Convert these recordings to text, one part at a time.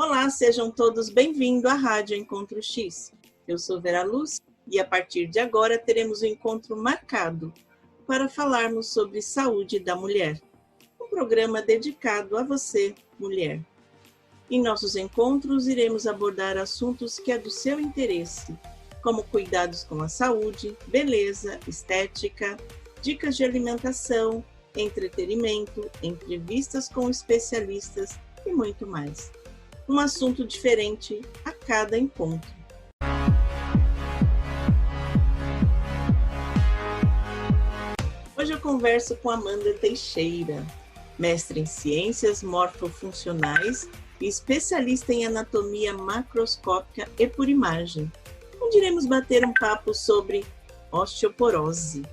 Olá, sejam todos bem-vindos à Rádio Encontro X. Eu sou Vera Luz e a partir de agora teremos um encontro marcado para falarmos sobre saúde da mulher. Um programa dedicado a você, mulher. Em nossos encontros iremos abordar assuntos que é do seu interesse, como cuidados com a saúde, beleza, estética, dicas de alimentação, entretenimento, entrevistas com especialistas e muito mais. Um assunto diferente a cada encontro. Hoje eu converso com Amanda Teixeira, mestre em ciências morfofuncionais e especialista em anatomia macroscópica e por imagem, onde iremos bater um papo sobre osteoporose.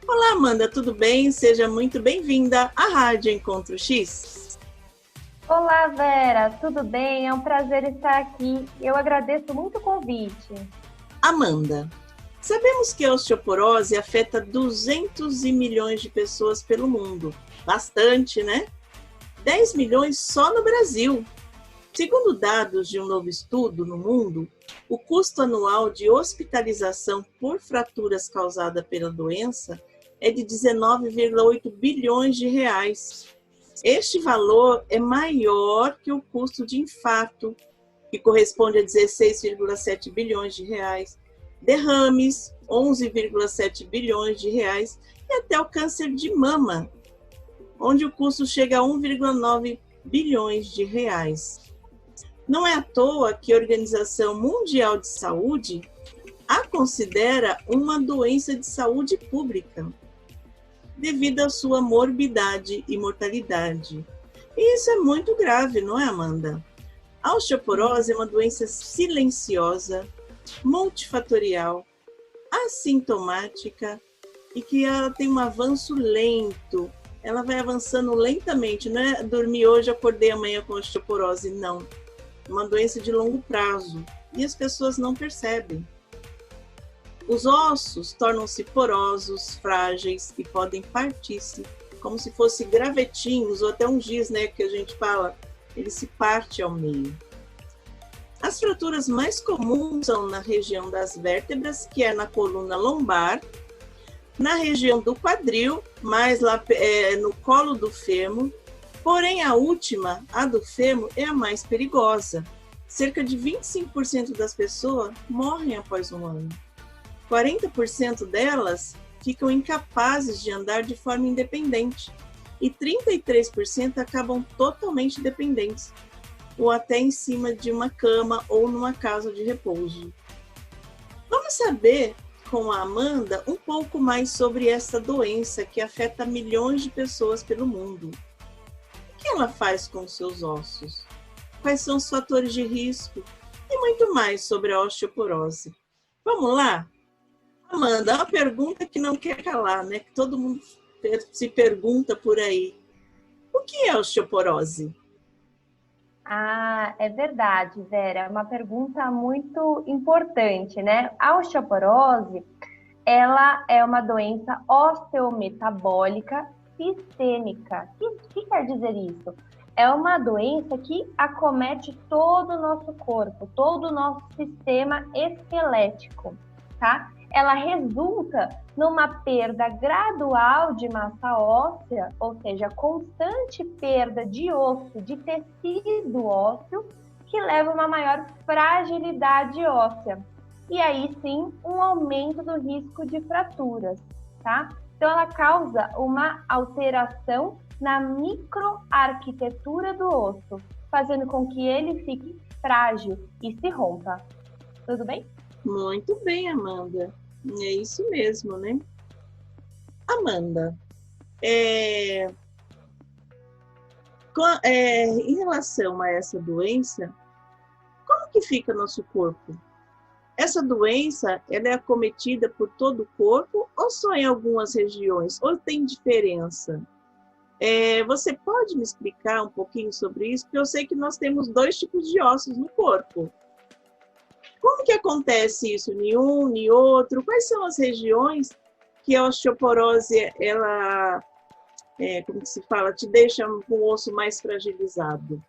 Olá, Amanda, tudo bem? Seja muito bem-vinda à Rádio Encontro X. Olá, Vera, tudo bem? É um prazer estar aqui. Eu agradeço muito o convite. Amanda, sabemos que a osteoporose afeta 200 milhões de pessoas pelo mundo. Bastante, né? 10 milhões só no Brasil. Segundo dados de um novo estudo no mundo, o custo anual de hospitalização por fraturas causada pela doença é de 19,8 bilhões de reais. Este valor é maior que o custo de infarto, que corresponde a 16,7 bilhões de reais, derrames, 11,7 bilhões de reais, e até o câncer de mama, onde o custo chega a 1,9 bilhões de reais. Não é à toa que a Organização Mundial de Saúde a considera uma doença de saúde pública, devido à sua morbidade e mortalidade. E isso é muito grave, não é, Amanda? A osteoporose é uma doença silenciosa, multifatorial, assintomática e que ela tem um avanço lento. Ela vai avançando lentamente, não é dormir hoje, acordei amanhã com osteoporose, não. É uma doença de longo prazo e as pessoas não percebem. Os ossos tornam-se porosos, frágeis e podem partir-se, como se fossem gravetinhos ou até um giz, né, que a gente fala, ele se parte ao meio. As fraturas mais comuns são na região das vértebras, que é na coluna lombar, na região do quadril, mais lá no colo do fêmur, porém a última, a do fêmur, é a mais perigosa. Cerca de 25% das pessoas morrem após um ano. 40% delas ficam incapazes de andar de forma independente e 33% acabam totalmente dependentes, ou até em cima de uma cama ou numa casa de repouso. Vamos saber com a Amanda um pouco mais sobre essa doença que afeta milhões de pessoas pelo mundo. O que ela faz com os seus ossos? Quais são os fatores de risco? E muito mais sobre a osteoporose. Vamos lá? Amanda, uma pergunta que não quer calar, né? Que todo mundo se pergunta por aí. O que é osteoporose? Ah, é verdade, Vera. É uma pergunta muito importante, né? A osteoporose, ela é uma doença osteometabólica sistêmica. O que quer dizer isso? É uma doença que acomete todo o nosso corpo, todo o nosso sistema esquelético, tá? Ela resulta numa perda gradual de massa óssea, ou seja, constante perda de osso, de tecido ósseo, que leva a uma maior fragilidade óssea. E aí sim, um aumento do risco de fraturas, tá? Então ela causa uma alteração na microarquitetura do osso, fazendo com que ele fique frágil e se rompa. Tudo bem? Muito bem, Amanda. É isso mesmo, né? Amanda, em relação a essa doença, como que fica nosso corpo? Essa doença, ela é acometida por todo o corpo ou só em algumas regiões? Ou tem diferença? Você pode me explicar um pouquinho sobre isso? Porque eu sei que nós temos 2 tipos de ossos no corpo. Como que acontece isso em um, em outro? Quais são as regiões que a osteoporose, ela, como que se fala, te deixa com o osso mais fragilizado?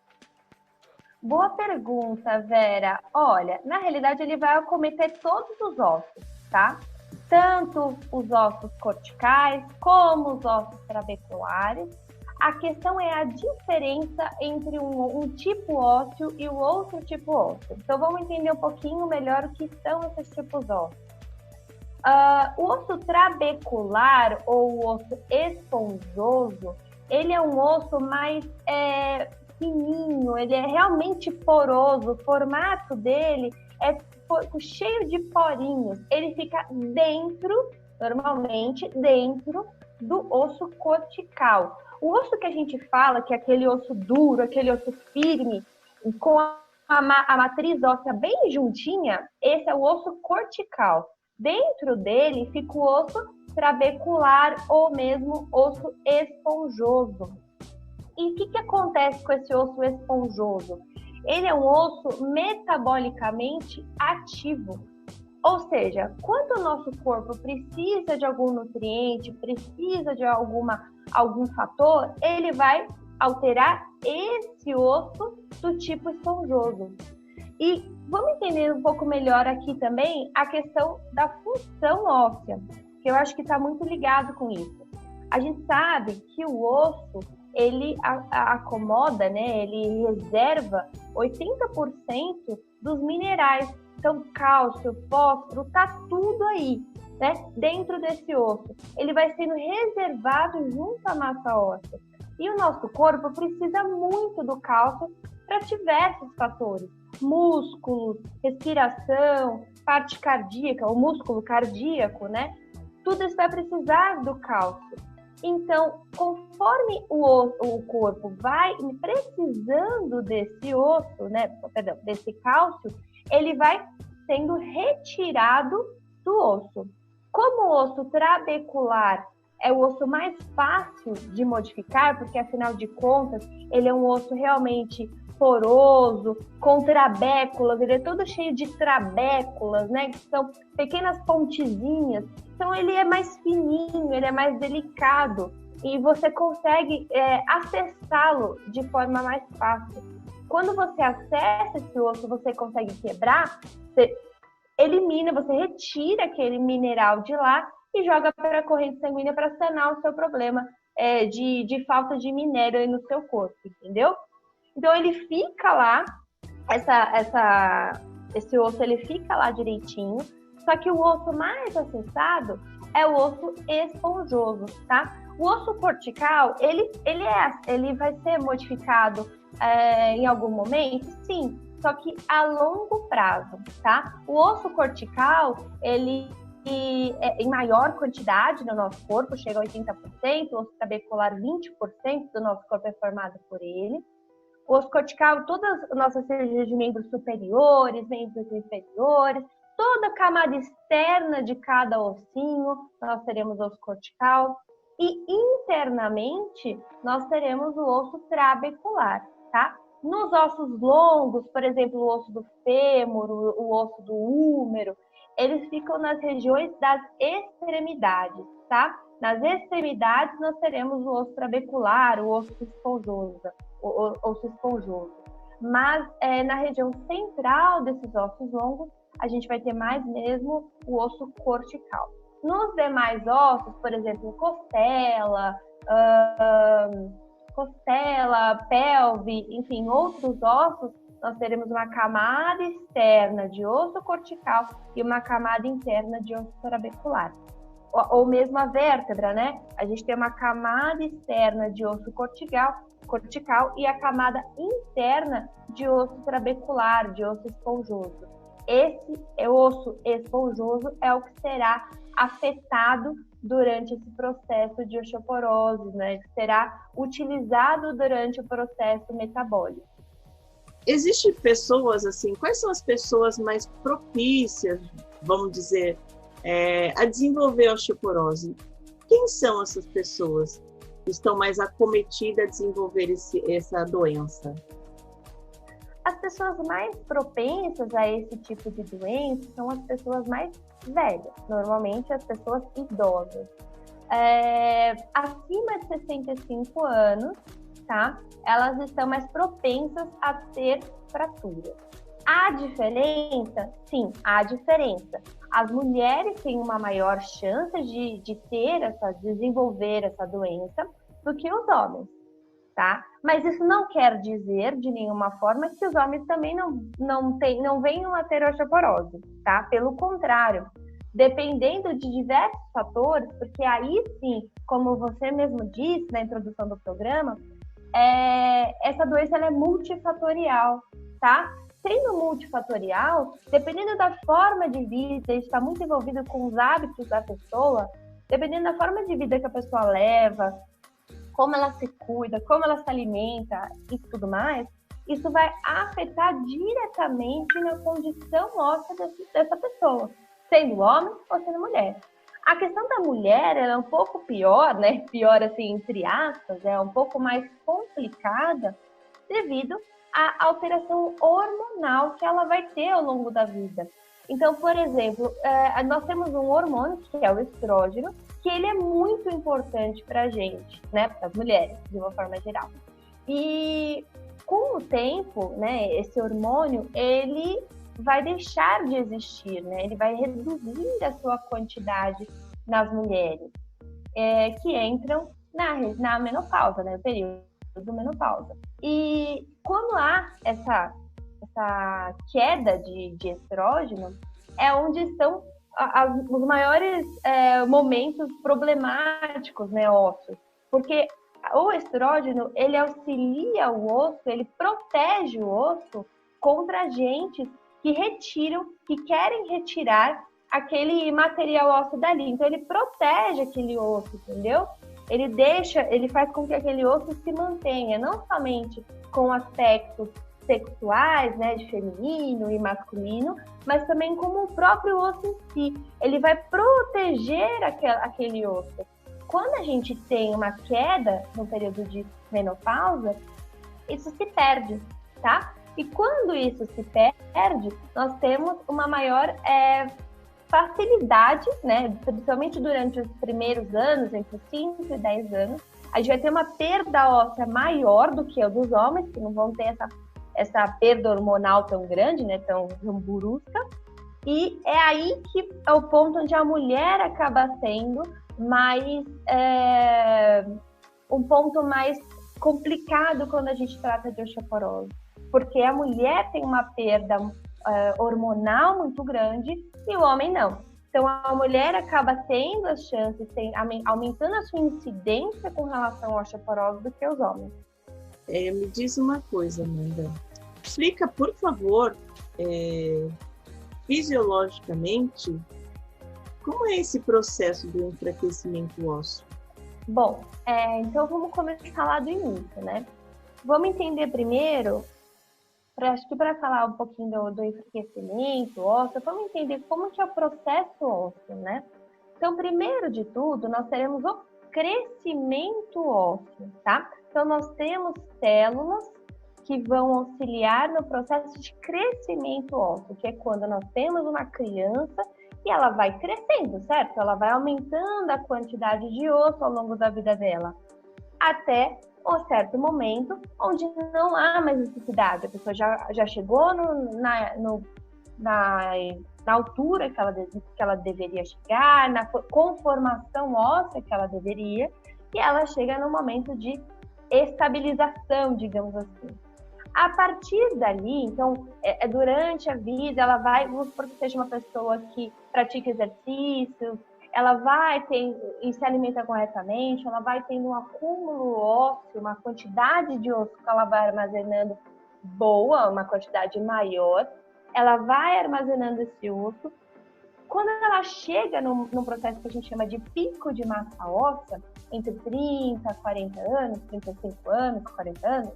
Boa pergunta, Vera. Olha, na realidade ele vai acometer todos os ossos, tá? Tanto os ossos corticais como os ossos trabeculares. A questão é a diferença entre um tipo ósseo e o outro tipo ósseo. Então vamos entender um pouquinho melhor o que são esses tipos ósseos. O osso trabecular ou o osso esponjoso, ele é um osso mais fininho, ele é realmente poroso, o formato dele é cheio de porinhos, ele fica normalmente dentro do osso cortical. O osso que a gente fala, que é aquele osso duro, aquele osso firme, com a matriz óssea bem juntinha, esse é o osso cortical. Dentro dele fica o osso trabecular ou mesmo osso esponjoso. E o que acontece com esse osso esponjoso? Ele é um osso metabolicamente ativo. Ou seja, quando o nosso corpo precisa de algum nutriente, precisa de algum fator, ele vai alterar esse osso do tipo esponjoso. E vamos entender um pouco melhor aqui também a questão da função óssea, que eu acho que está muito ligado com isso. A gente sabe que o osso, ele acomoda, né? Ele reserva 80% dos minerais. Então, cálcio, fósforo, tá tudo aí, né? Dentro desse osso. Ele vai sendo reservado junto à massa óssea. E o nosso corpo precisa muito do cálcio para diversos fatores. Músculos, respiração, parte cardíaca, o músculo cardíaco, né? Tudo isso vai precisar do cálcio. Então, conforme o corpo vai precisando desse osso, né? Perdão, desse cálcio, ele vai sendo retirado do osso. Como o osso trabecular é o osso mais fácil de modificar, porque afinal de contas ele é um osso realmente poroso, com trabéculas, ele é todo cheio de trabéculas, né? Que são pequenas pontezinhas. Então ele é mais fininho, ele é mais delicado e você consegue acessá-lo de forma mais fácil. Quando você acessa esse osso, você consegue quebrar, você elimina, você retira aquele mineral de lá e joga para a corrente sanguínea para sanar o seu problema de falta de minério aí no seu corpo, entendeu? Então ele fica lá, esse osso ele fica lá direitinho, só que o osso mais acessado é o osso esponjoso, tá? O osso cortical, ele vai ser modificado em algum momento? Sim, só que a longo prazo, tá? O osso cortical, ele em maior quantidade no nosso corpo, chega a 80%, o osso trabecular 20% do nosso corpo é formado por ele. O osso cortical, todas as nossas cirurgias de membros superiores, membros inferiores, toda a camada externa de cada ossinho, nós teremos osso cortical. E internamente, nós teremos o osso trabecular, tá? Nos ossos longos, por exemplo, o osso do fêmur, o osso do húmero, eles ficam nas regiões das extremidades, tá? Nas extremidades, nós teremos o osso trabecular, o osso esponjoso. Mas na região central desses ossos longos, a gente vai ter mais mesmo o osso cortical. Nos demais ossos, por exemplo, costela, pelve, enfim, outros ossos, nós teremos uma camada externa de osso cortical e uma camada interna de osso trabecular. Ou mesmo a vértebra, né? A gente tem uma camada externa de osso cortical e a camada interna de osso trabecular, de osso esponjoso. Esse osso esponjoso é o que será afetado durante esse processo de osteoporose, né? Que será utilizado durante o processo metabólico. Existem pessoas assim, quais são as pessoas mais propícias, vamos dizer, a desenvolver a osteoporose? Quem são essas pessoas que estão mais acometidas a desenvolver essa doença? As pessoas mais propensas a esse tipo de doença são as pessoas mais velhas, normalmente as pessoas idosas. Acima de 65 anos, tá? Elas estão mais propensas a ter fraturas. Há diferença? Sim, há diferença. As mulheres têm uma maior chance de desenvolver essa doença do que os homens, tá? Mas isso não quer dizer, de nenhuma forma, que os homens também não venham a ter osteoporose, tá? Pelo contrário, dependendo de diversos fatores, porque aí sim, como você mesmo disse na introdução do programa, essa doença ela é multifatorial, tá? Sendo multifatorial, dependendo da forma de vida, está muito envolvido com os hábitos da pessoa, dependendo da forma de vida que a pessoa leva, como ela se cuida, como ela se alimenta e tudo mais, isso vai afetar diretamente na condição óssea dessa pessoa, sendo homem ou sendo mulher. A questão da mulher ela é um pouco pior, né? Pior assim, entre aspas, é um pouco mais complicada devido à alteração hormonal que ela vai ter ao longo da vida. Então, por exemplo, nós temos um hormônio que é o estrógeno, que ele é muito importante para a gente, né? Para as mulheres, de uma forma geral. E com o tempo, né, esse hormônio, ele vai deixar de existir, né? Ele vai reduzir a sua quantidade nas mulheres que entram na menopausa, né? O período menopausa. E quando há essa queda de estrógeno, é onde estão os maiores momentos problemáticos, né, ósseos. Porque o estrógeno, ele auxilia o osso, ele protege o osso contra agentes que querem retirar aquele material ósseo dali. Então, ele protege aquele osso, entendeu? Ele faz com que aquele osso se mantenha, não somente com aspectos sexuais, né, de feminino e masculino, mas também como o próprio osso em si. Ele vai proteger aquele osso. Quando a gente tem uma queda no período de menopausa, isso se perde, tá? E quando isso se perde, nós temos uma maior facilidade, né? Principalmente durante os primeiros anos, entre 5 e 10 anos, a gente vai ter uma perda óssea maior do que a dos homens, que não vão ter essa perda hormonal tão grande, né? Tão brusca. E é aí que é o ponto onde a mulher acaba sendo um ponto mais complicado quando a gente trata de osteoporose. Porque a mulher tem uma perda hormonal muito grande e o homem não. Então, a mulher acaba tendo as chances, aumentando a sua incidência com relação à osteoporose do que os homens. Me diz uma coisa, Amanda. Explica, por favor, fisiologicamente, como é esse processo do enfraquecimento ósseo? Bom, então vamos começar lá do início, né? Vamos entender primeiro, acho que para falar um pouquinho do enfraquecimento ósseo, vamos entender como que é o processo ósseo, né? Então, primeiro de tudo, nós teremos o crescimento ósseo, tá? Então, nós temos células que vão auxiliar no processo de crescimento ósseo, que é quando nós temos uma criança e ela vai crescendo, certo? Ela vai aumentando a quantidade de osso ao longo da vida dela, até um certo momento onde não há mais necessidade. A pessoa já chegou na altura que ela deveria chegar, na conformação óssea que ela deveria, e ela chega no momento de estabilização, digamos assim. A partir dali, então, durante a vida, ela vai, vamos supor que seja uma pessoa que pratica exercícios, ela vai e se alimenta corretamente, ela vai tendo um acúmulo ósseo, uma quantidade de osso que ela vai armazenando boa, uma quantidade maior, ela vai armazenando esse osso. Quando ela chega num processo que a gente chama de pico de massa óssea, entre 30, 40 anos, 35 anos, 40 anos,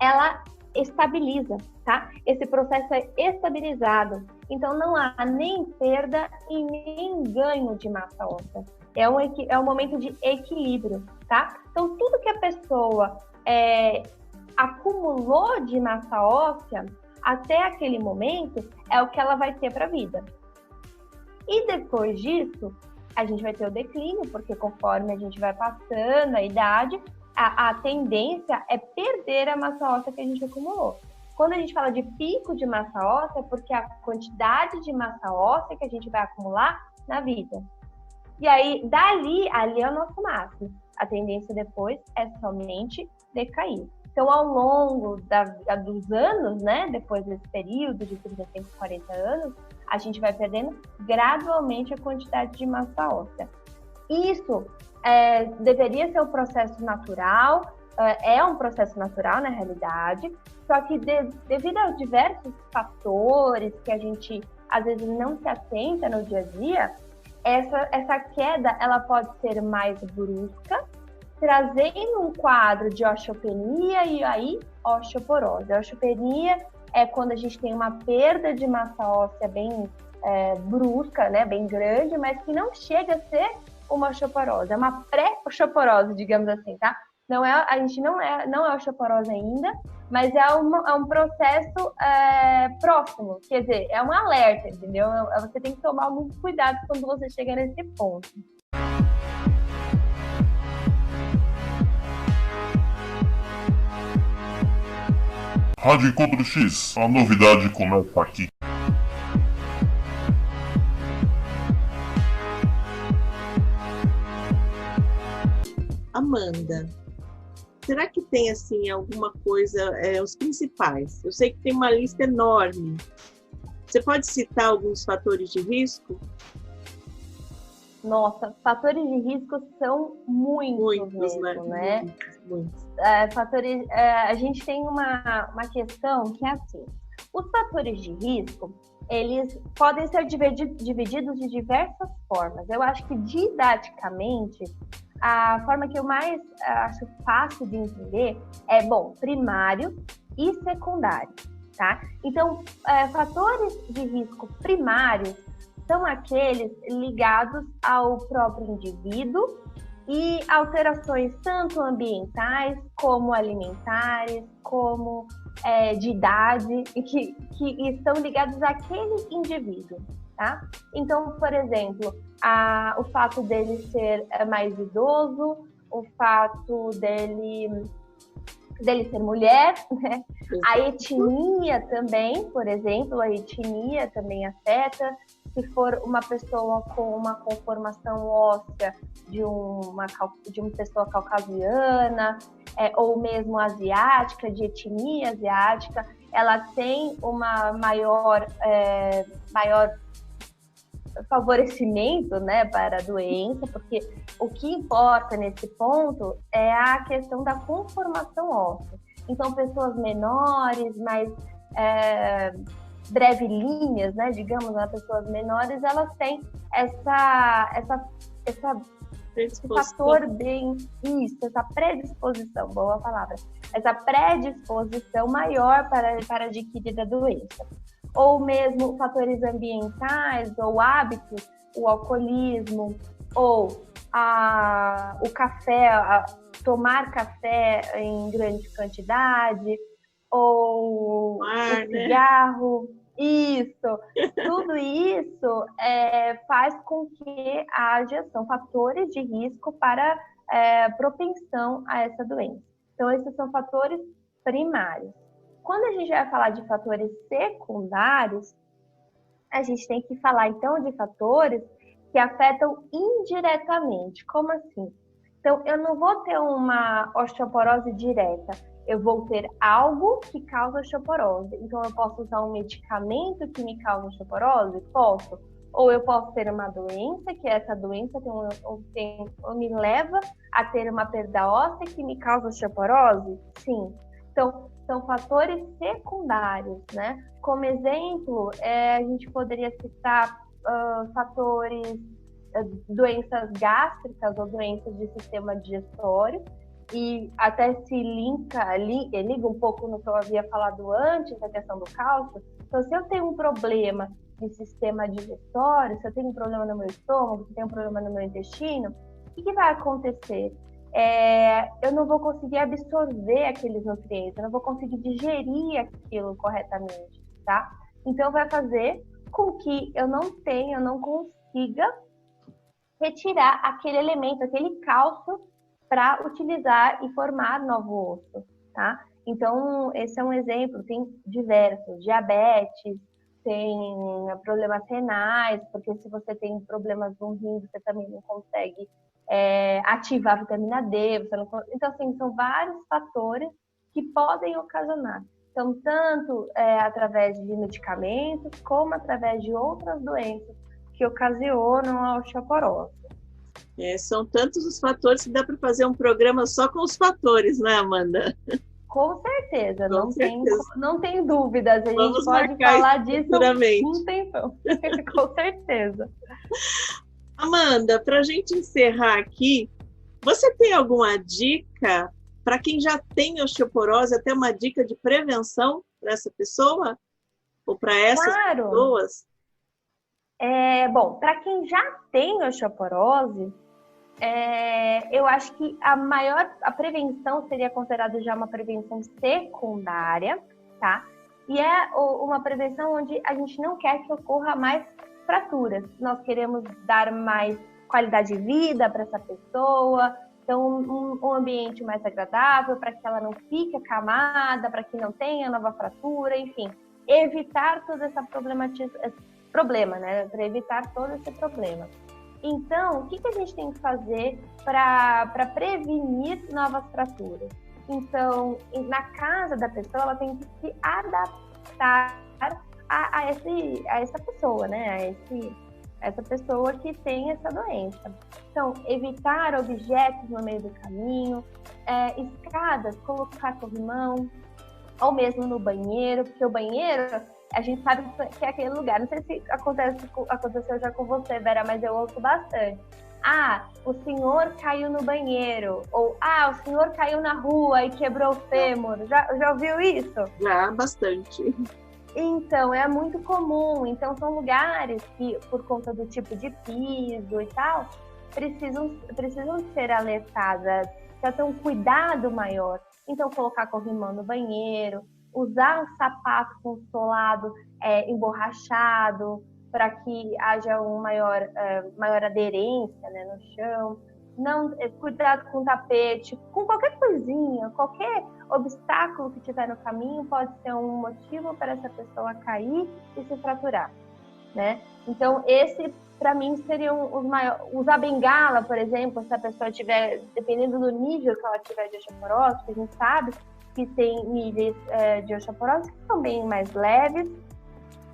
ela estabiliza, tá? Esse processo é estabilizado. Então, não há nem perda e nem ganho de massa óssea. É um momento de equilíbrio, tá? Então, tudo que a pessoa acumulou de massa óssea até aquele momento é o que ela vai ter para a vida. E depois disso, a gente vai ter o declínio, porque conforme a gente vai passando a idade, a tendência é perder a massa óssea que a gente acumulou. Quando a gente fala de pico de massa óssea, é porque a quantidade de massa óssea que a gente vai acumular na vida. E aí, ali é o nosso máximo. A tendência depois é somente decair. Então, ao longo dos anos, né, depois desse período de 35, 40 anos, a gente vai perdendo gradualmente a quantidade de massa óssea. Isso deveria ser um processo natural, é um processo natural na realidade, só que devido a diversos fatores que a gente às vezes não se atenta no dia a dia, essa queda ela pode ser mais brusca, trazendo um quadro de osteopenia e aí osteoporose. A osteopenia é quando a gente tem uma perda de massa óssea bem brusca, né, bem grande, mas que não chega a ser uma osteoporose, é uma pré-osteoporose, digamos assim, tá? A gente não é osteoporose ainda, mas é um processo próximo, quer dizer, é um alerta, entendeu? Você tem que tomar muito cuidado quando você chega nesse ponto. Rádio Encontro X, a novidade começa aqui. Amanda, será que tem assim alguma coisa, os principais? Eu sei que tem uma lista enorme. Você pode citar alguns fatores de risco? Nossa, fatores de risco são muitos mesmo, né? Muitos. A gente tem uma questão que é assim, os fatores de risco, eles podem ser divididos de diversas formas. Eu acho que didaticamente, a forma que eu mais acho fácil de entender é, primário e secundário, tá? Então, fatores de risco primários são aqueles ligados ao próprio indivíduo e alterações tanto ambientais, como alimentares, como de idade, que estão ligados àquele indivíduo, tá? Então, por exemplo, o fato dele ser mais idoso, o fato dele ser mulher, né? A etnia também, por exemplo, a etnia também afeta. Se for uma pessoa com uma conformação óssea de uma pessoa caucasiana, ou mesmo asiática, de etnia asiática, ela tem uma maior favorecimento, né, para a doença, porque o que importa nesse ponto é a questão da conformação óssea. Então, pessoas menores, mais brevilíneas, né, digamos, pessoas menores, elas têm esse fator essa predisposição, boa palavra, essa predisposição maior para adquirir a doença. Ou mesmo fatores ambientais, ou hábitos, o alcoolismo, ou o café, tomar café em grande quantidade, ou o cigarro, né? Isso, tudo isso faz com que são fatores de risco para propensão a essa doença. Então, esses são fatores primários. Quando a gente vai falar de fatores secundários, a gente tem que falar, então, de fatores que afetam indiretamente. Como assim? Então, eu não vou ter uma osteoporose direta, eu vou ter algo que causa osteoporose. Então, eu posso usar um medicamento que me causa osteoporose? Posso. Ou eu posso ter uma doença, que essa doença me leva a ter uma perda óssea que me causa osteoporose? Sim. Então, são fatores secundários, né? Como exemplo, a gente poderia citar doenças gástricas ou doenças de sistema digestório, e até se liga um pouco no que eu havia falado antes, da questão do cálcio. Então, se eu tenho um problema de sistema digestório, se eu tenho um problema no meu estômago, se eu tenho um problema no meu intestino, o que vai acontecer? Eu não vou conseguir absorver aqueles nutrientes, eu não vou conseguir digerir aquilo corretamente, tá? Então, vai fazer com que eu não consiga retirar aquele elemento, aquele cálcio para utilizar e formar novo osso, tá? Então, esse é um exemplo, tem diversos, diabetes, tem problemas renais, porque se você tem problemas no rim, você também não consegue ativar a vitamina D, você não... Então, assim, são vários fatores que podem ocasionar. Então, tanto através de medicamentos, como através de outras doenças que ocasionam a osteoporose. São tantos os fatores que dá para fazer um programa só com os fatores, né, Amanda? Com certeza, Com não tem dúvidas. A Vamos gente pode falar disso um tempão. Com certeza. Amanda, para a gente encerrar aqui, você tem alguma dica para quem já tem osteoporose, até uma dica de prevenção para essa pessoa? Ou para essas pessoas? Bom, para quem já tem osteoporose, eu acho que a prevenção seria considerada já uma prevenção secundária, tá? E é uma prevenção onde a gente não quer que ocorra mais fraturas. Nós queremos dar mais qualidade de vida para essa pessoa, então um ambiente mais agradável para que ela não fique acamada, para que não tenha nova fratura, enfim, evitar toda essa problema, né? Para evitar todo esse problema. Então, o que a gente tem que fazer para prevenir novas fraturas? Então, na casa da pessoa, ela tem que se adaptar a essa pessoa, né? A essa pessoa que tem essa doença. Então, evitar objetos no meio do caminho, escadas, colocar corrimão, ou mesmo no banheiro, porque o banheiro, a gente sabe que é aquele lugar. Não sei se aconteceu já com você, Vera, mas eu ouço bastante. O senhor caiu no banheiro. Ou, o senhor caiu na rua e quebrou o fêmur. Já ouviu isso? Já, bastante. Então, é muito comum. Então, são lugares que, por conta do tipo de piso e tal, precisam ser alertadas, para ter um cuidado maior. Então, colocar corrimão no banheiro, usar um sapato com solado emborrachado, para que haja maior aderência, né, no chão. Não, cuidado com o tapete, com qualquer coisinha, qualquer obstáculo que tiver no caminho pode ser um motivo para essa pessoa cair e se fraturar, né? Então, esse, para mim, seriam os maiores. Usar bengala, por exemplo, se a pessoa tiver, dependendo do nível que ela tiver de osteoporose, porque a gente sabe que tem níveis de osteoporose que são bem mais leves,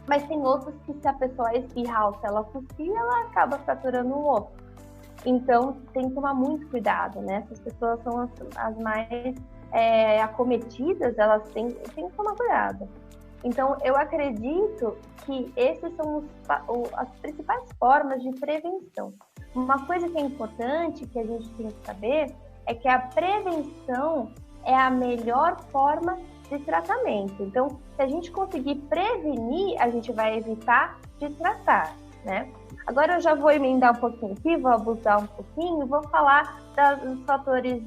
mas tem outros que, se a pessoa espirrar ou se ela tossir, ela acaba fraturando um osso. Então, tem que tomar muito cuidado, né? Essas pessoas são as mais acometidas, elas têm que tomar cuidado. Então, eu acredito que esses são as principais formas de prevenção. Uma coisa que é importante, que a gente tem que saber, é que a prevenção é a melhor forma de tratamento. Então, se a gente conseguir prevenir, a gente vai evitar de tratar, né? Agora eu já vou emendar um pouquinho aqui, vou abusar um pouquinho, vou falar dos fatores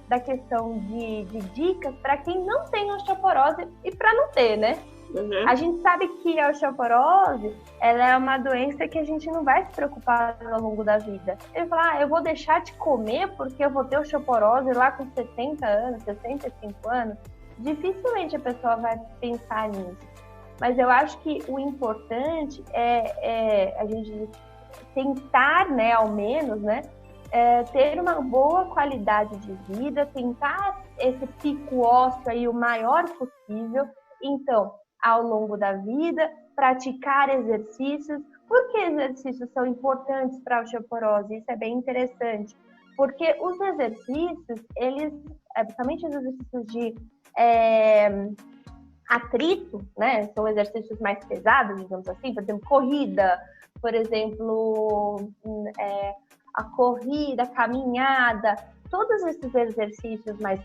da questão de dicas para quem não tem osteoporose e para não ter, né? Uhum. A gente sabe que a osteoporose, ela é uma doença que a gente não vai se preocupar ao longo da vida. Ele fala, eu vou deixar de comer porque eu vou ter osteoporose lá com 60 anos, 65 anos. Dificilmente a pessoa vai pensar nisso. Mas eu acho que o importante é a gente tentar, né, ao menos, né, ter uma boa qualidade de vida, tentar esse pico ósseo aí o maior possível. Então, ao longo da vida, praticar exercícios. Por que exercícios são importantes para a osteoporose? Isso é bem interessante. Porque os exercícios, principalmente os exercícios de atrito, né? São exercícios mais pesados, digamos assim, por exemplo, corrida, por exemplo, a corrida, a caminhada, todos esses exercícios mais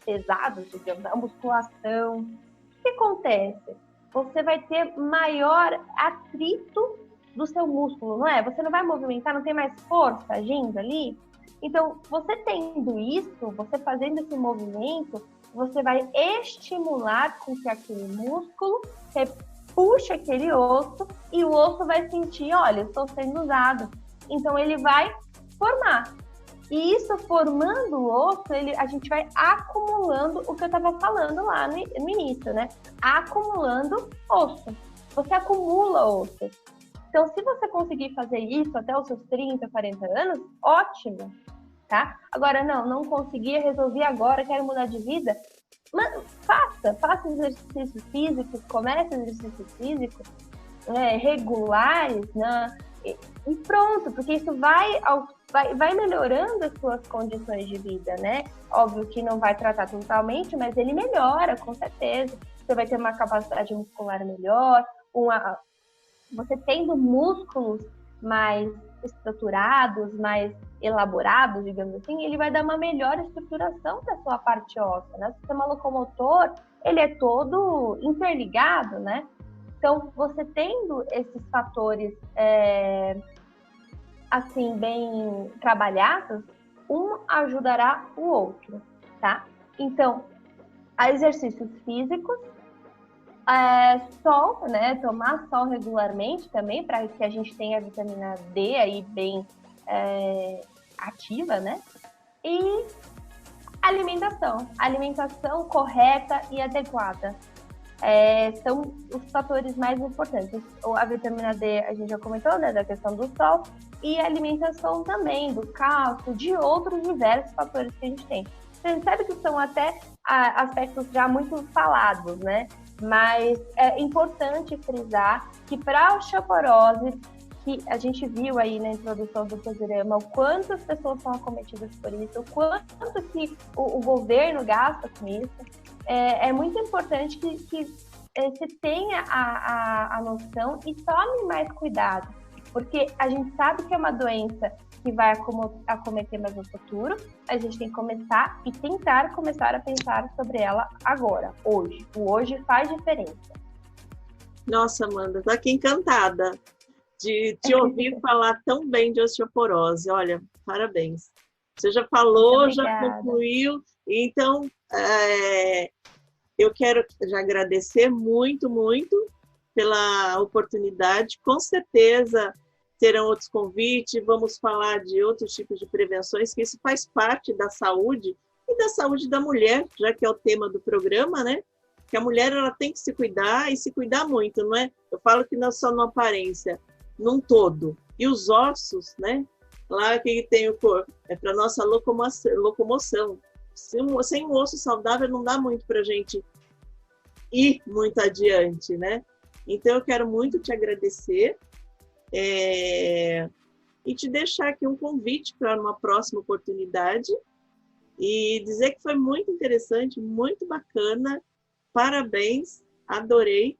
pesados, digamos, a musculação. O que acontece? Você vai ter maior atrito do seu músculo, não é? Você não vai movimentar, não tem mais força agindo ali. Então, você tendo isso, você fazendo esse movimento, você vai estimular com que aquele músculo puxe aquele osso e o osso vai sentir, olha, estou sendo usado. Então, ele vai formar. E isso formando o osso, a gente vai acumulando o que eu estava falando lá no início, né? Acumulando osso. Você acumula osso. Então, se você conseguir fazer isso até os seus 30, 40 anos, ótimo, tá? Agora, não consegui, resolvi agora, quero mudar de vida. Mas faça exercícios físicos, comece exercícios físicos regulares, né? E pronto, porque isso vai melhorando as suas condições de vida, né? Óbvio que não vai tratar totalmente, mas ele melhora, com certeza. Você vai ter uma capacidade muscular melhor, você tendo músculos mais estruturados, mais elaborados, digamos assim, ele vai dar uma melhor estruturação para a sua parte óssea, né? O sistema locomotor, ele é todo interligado, né? Então, você tendo esses fatores assim, bem trabalhados, um ajudará o outro, tá? Então, exercícios físicos, sol, né? Tomar sol regularmente também, para que a gente tenha a vitamina D aí bem ativa, né? E alimentação correta e adequada. São os fatores mais importantes. A vitamina D, a gente já comentou, né, da questão do sol, e a alimentação também, do cálcio, de outros diversos fatores que a gente tem. Você percebe que são até aspectos já muito falados, né? Mas é importante frisar que para a osteoporose, que a gente viu aí na introdução do programa, o quanto as pessoas são acometidas por isso, o quanto que o governo gasta com isso, é muito importante que se tenha a noção e tome mais cuidado, porque a gente sabe que é uma doença que vai acometer mais no futuro, a gente tem que começar e tentar começar a pensar sobre ela agora, hoje. O hoje faz diferença. Nossa, Amanda, tô aqui encantada de te ouvir falar tão bem de osteoporose. Olha, parabéns. Você já falou, já concluiu, então eu quero já agradecer muito, muito pela oportunidade. Com certeza terão outros convites, vamos falar de outros tipos de prevenções, que isso faz parte da saúde e da saúde da mulher, já que é o tema do programa, né? Que a mulher ela tem que se cuidar e se cuidar muito, não é? Eu falo que não só na aparência, num todo. E os ossos, né? Lá que tem o corpo, é para nossa locomoção. Sem um osso saudável não dá muito para a gente ir muito adiante, né? Então eu quero muito te agradecer e te deixar aqui um convite para uma próxima oportunidade e dizer que foi muito interessante, muito bacana, parabéns, adorei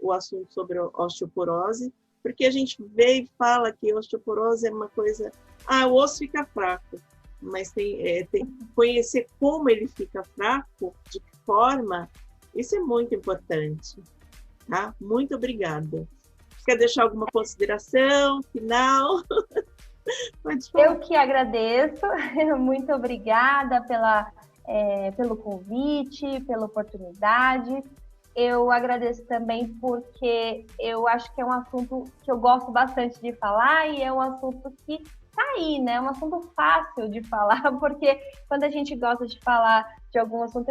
o assunto sobre osteoporose, porque a gente vê e fala que osteoporose é uma coisa, o osso fica fraco, mas tem que conhecer como ele fica fraco, de que forma, isso é muito importante, tá? Muito obrigada. Quer deixar alguma consideração final? Pode falar. Eu que agradeço, muito obrigada pelo convite, pela oportunidade. Eu agradeço também porque eu acho que é um assunto que eu gosto bastante de falar e é um assunto que tá aí, né? É um assunto fácil de falar, porque quando a gente gosta de falar de algum assunto,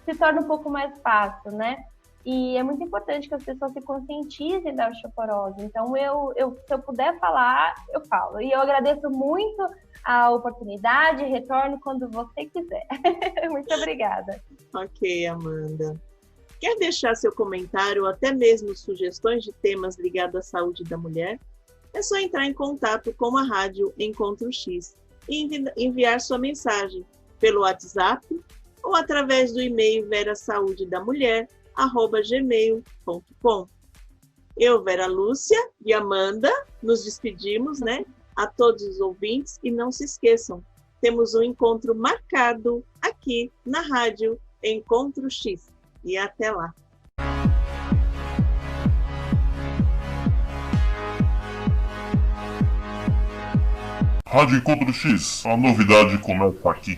se torna um pouco mais fácil, né? E é muito importante que as pessoas se conscientizem da osteoporose. Então, se eu puder falar, eu falo. E eu agradeço muito a oportunidade, retorno quando você quiser. Muito obrigada. Ok, Amanda. Quer deixar seu comentário ou até mesmo sugestões de temas ligados à saúde da mulher? É só entrar em contato com a Rádio Encontro X e enviar sua mensagem pelo WhatsApp ou através do e-mail verasaudedaMulher@gmail.com. Eu, Vera Lúcia e Amanda, nos despedimos, né? A todos os ouvintes e não se esqueçam, temos um encontro marcado aqui na Rádio Encontro X. E até lá. Rádio Encontro X, a novidade começa aqui.